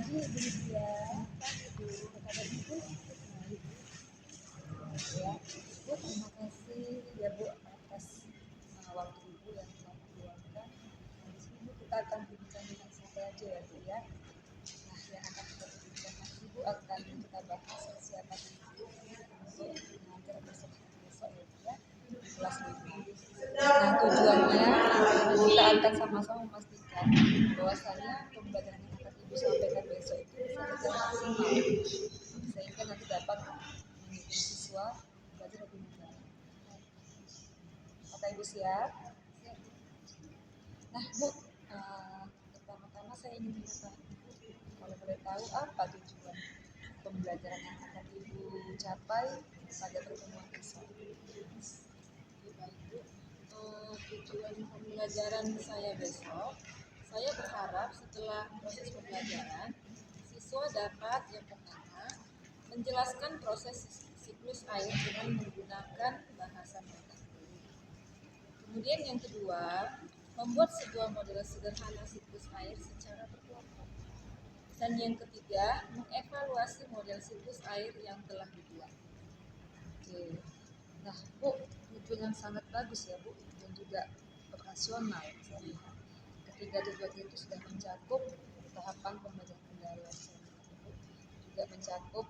pagi Bu Lydia. Pagi Bu, apa kabar Ibu? Baik. Ya, Bu terima kasih ya Bu atas waktu Ibu yang telah diluangkan. Nah, di sini Bu kita akan berbincang dengan santai aja ya Bu ya. Nah, yang akan kita berbincangkan Ibu akan kita bahas persiapan Ibu untuk mengajar besok ya Bu ya di kelas 5. Nah, tujuannya kita akan sama-sama memastikan bahwasanya pembelajaran yang akan Ibu sampaikan besok itu bisa berjalan maksimal sehingga nanti dapat mendukung siswa belajar lebih mudah. Apakah Ibu siap? Siap. Nah, Bu, pertama-tama saya ingin mengetahui kalau boleh tahu apa tujuan pembelajaran yang akan Ibu capai pada pertemuan besok. Baik Bu, tujuan pembelajaran saya besok, saya berharap setelah proses pembelajaran, siswa dapat yang pertama menjelaskan proses siklus air dengan menggunakan bahasa mereka. Kemudian yang kedua, membuat sebuah model sederhana siklus air secara berkelompok. Dan yang ketiga, mengevaluasi model siklus air yang telah dibuat. Oke. Nah, Bu, tujuan yang sangat bagus ya Bu, dan juga operasional saya lihat. Ketiga tujuan itu sudah mencakup tahapan pembelajaran kendala, juga mencakup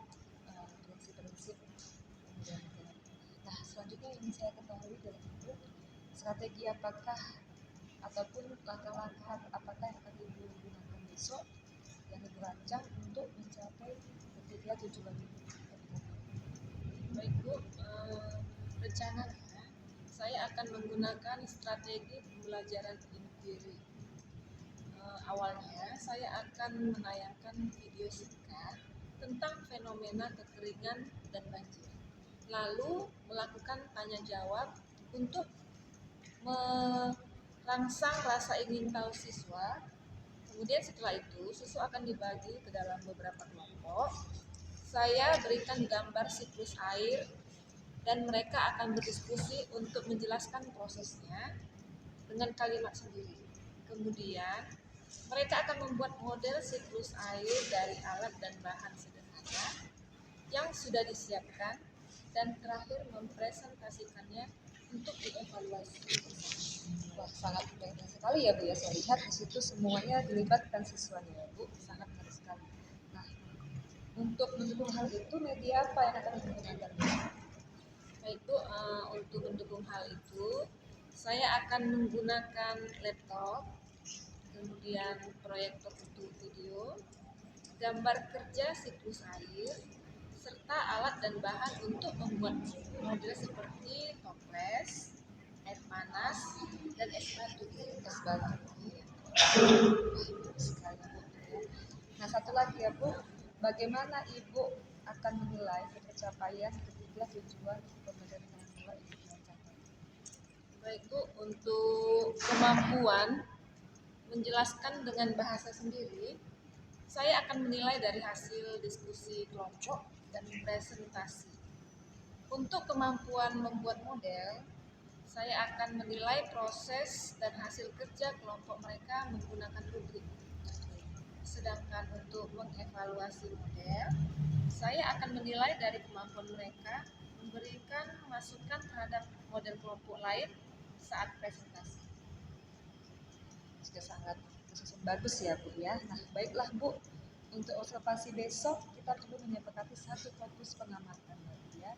prinsip-prinsip pembelajaran. Nah, selanjutnya ingin saya ketahui dari Ibu, strategi apakah ataupun langkah-langkah apakah yang akan Ibu gunakan besok yang Ibu rancang untuk mencapai ketiga tujuan itu. Baik Bu, rencananya saya akan menggunakan strategi pembelajaran empiri. Awalnya saya akan menayangkan video singkat tentang fenomena kekeringan dan banjir. Lalu melakukan tanya jawab untuk merangsang rasa ingin tahu siswa. Kemudian setelah itu siswa akan dibagi ke dalam beberapa kelompok. Saya berikan gambar siklus air dan mereka akan berdiskusi untuk menjelaskan prosesnya dengan kalimat sendiri. Kemudian mereka akan membuat model siklus air dari alat dan bahan sederhana yang sudah disiapkan dan terakhir mempresentasikannya untuk dievaluasi. Wah, sangat menarik sekali ya Bu ya. Saya lihat di situ semuanya dilibatkan siswanya ya Bu, sangat menarik sekali. Nah, untuk mendukung hal itu media apa yang akan digunakan? Baik Bu, untuk mendukung hal itu saya akan menggunakan laptop, kemudian proyektor untuk video, gambar kerja siklus air, serta alat dan bahan untuk membuat model seperti toples, air panas, dan es batu. Es batu. Sekali Bu. Nah, satu lagi ya Bu, bagaimana Ibu akan menilai pencapaian ketiga tujuan pembelajaran yang telah Ibu capai? Baik Bu, untuk kemampuan menjelaskan dengan bahasa sendiri, saya akan menilai dari hasil diskusi kelompok dan presentasi. Untuk kemampuan membuat model, saya akan menilai proses dan hasil kerja kelompok mereka menggunakan rubrik. Sedangkan untuk mengevaluasi model, saya akan menilai dari kemampuan mereka memberikan masukan terhadap model kelompok lain saat presentasi. Sudah sangat bagus ya Bu ya. Nah, baiklah Bu, untuk observasi besok kita perlu menyepakati satu fokus pengamatan ya Bu ya.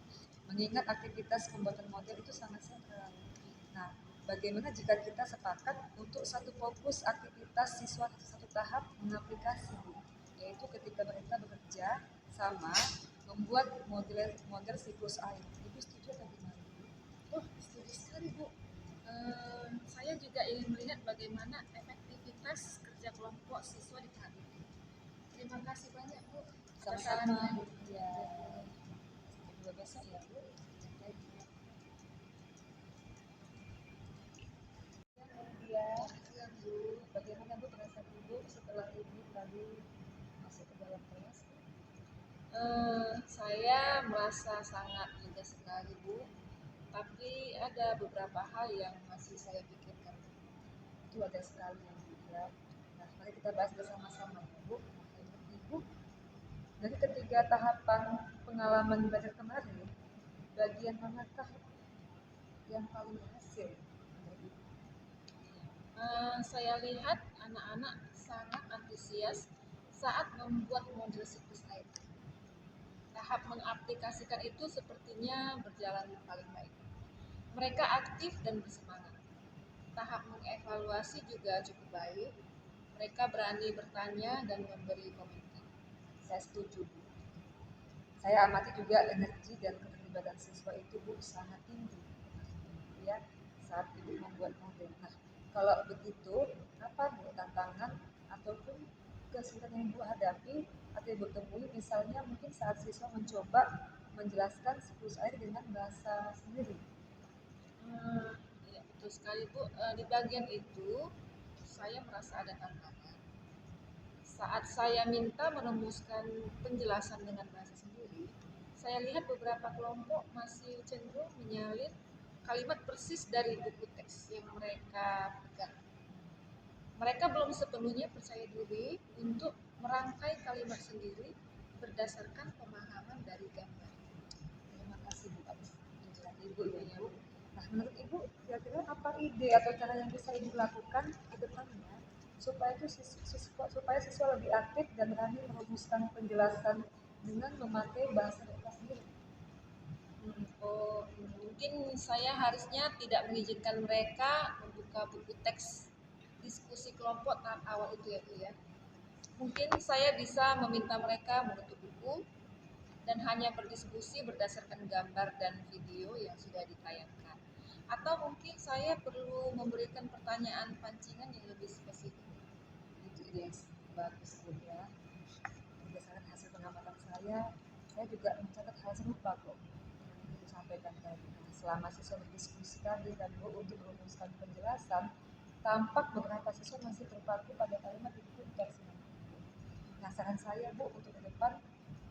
Mengingat aktivitas pembuatan model itu sangat sentral. Nah, bagaimana jika kita sepakat untuk satu fokus aktivitas siswa satu tahap mengaplikasi Bu, yaitu ketika mereka bekerja sama membuat model siklus air. Ibu setuju atau gimana? Oh, setuju sekali Bu. Saya juga ingin melihat bagaimana efektivitas kerja kelompok siswa di tahap ini. Terima kasih banyak Bu. Sama-sama. Ya. Sampai besok ya Bu. Ya, Bu. Bagaimana Bu perasaan Ibu setelah Ibu tadi masuk ke dalam kelas? Saya merasa sangat lega sekali Bu. Tapi ada beberapa hal yang masih saya pikirkan. Itu ada sekali yang Bu ya. Nah, mari kita bahas bersama-sama ya Bu. Nah, Ibu Jadi ketiga tahapan pengalaman belajar kemarin, bagian manakah yang paling berhasil? Saya lihat anak-anak sangat antusias saat membuat model siklus air. Tahap mengaplikasikan itu sepertinya berjalan paling baik. Mereka aktif dan bersemangat. Tahap mengevaluasi juga cukup baik. Mereka berani bertanya dan memberi komentar. Saya setuju, Bu. Saya amati juga energi dan keterlibatan siswa itu, Bu, sangat tinggi. Ya, saat Ibu membuat model. Nah, kalau begitu, apa Bu tantangan ataupun kesulitan yang Ibu hadapi atau Ibu temui, misalnya mungkin saat siswa mencoba menjelaskan siklus air dengan bahasa sendiri? Ya, betul sekali Bu. Di bagian itu saya merasa ada tantangan. Saat saya minta merumuskan penjelasan dengan bahasa sendiri, saya lihat beberapa kelompok masih cenderung menyalin kalimat persis dari buku teks yang mereka pegang. Mereka belum sepenuhnya percaya diri untuk merangkai kalimat sendiri berdasarkan pemahaman dari gambar. Terima kasih Bu atas penjelasan Ibu ya Bu. Nah, menurut Ibu kira-kira apa ide atau cara yang bisa Ibu lakukan ke depannya supaya siswa lebih aktif dan berani merumuskan penjelasan dengan memakai bahasa mereka sendiri? Mungkin saya harusnya tidak mengizinkan mereka membuka buku teks diskusi kelompok tahap awal itu ya Bu ya. Mungkin saya bisa meminta mereka menutup buku dan hanya berdiskusi berdasarkan gambar dan video yang sudah ditayangkan. Atau mungkin saya perlu memberikan pertanyaan pancingan yang lebih spesifik. Itu ide yang bagus Bu ya. Berdasarkan hasil pengamatan saya juga mencatat hal serupa kok yang Ibu sampaikan tadi. Nah, selama siswa berdiskusi tadi dan Bu untuk merumuskan penjelasan, tampak beberapa siswa masih terpaku pada kalimat itu teks. Nah, saran saya Bu untuk ke depan,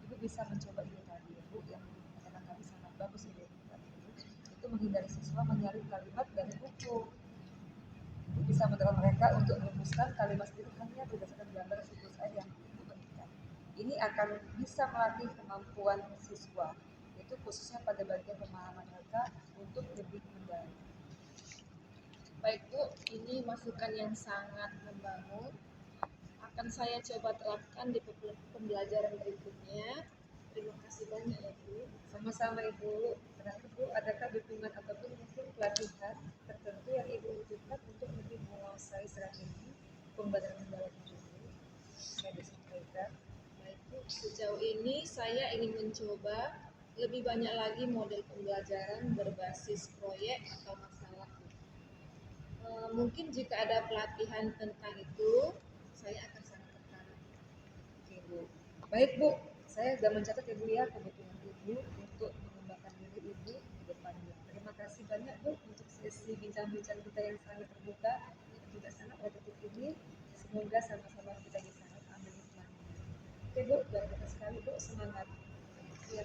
Ibu bisa mencoba ide tadi ya Bu, yang katakan tadi sangat bagus ide tadi itu menghindari siswa menyalin kalimat dari buku. Ibu bisa mendorong mereka untuk merumuskan kalimat sendiri hanya berdasarkan gambar siklus air yang Ibu berikan. Ini akan bisa melatih kemampuan siswa, yaitu khususnya pada bagian pemahaman mereka untuk lebih mendalam. Baik Bu, ini masukan yang sangat membangun. Akan saya coba terapkan di pembelajaran berikutnya. Terima kasih banyak ya Bu. Sama-sama Ibu. Terakhir Bu, adakah dukungan ataupun mungkin pelatihan tertentu yang Ibu butuhkan untuk lebih menguasai strategi pembelajaran kendala Ibu? Saya disampaikan. Baik Bu, sejauh ini saya ingin mencoba lebih banyak lagi model pembelajaran berbasis proyek atau masalah. Mungkin jika ada pelatihan tentang itu, saya akan sangat tertarik. Oke Bu. Baik Bu, saya sudah mencatat ya Bu ya kebutuhan Ibu untuk mengembangkan diri Ibu di depannya. Terima kasih banyak Bu untuk sesi bincang-bincang kita yang sangat terbuka dan juga sangat produktif ini. Semoga sama-sama kita bisa ambil hikmahnya. Oke Bu, luar biasa sekali Bu, semangat. Ya.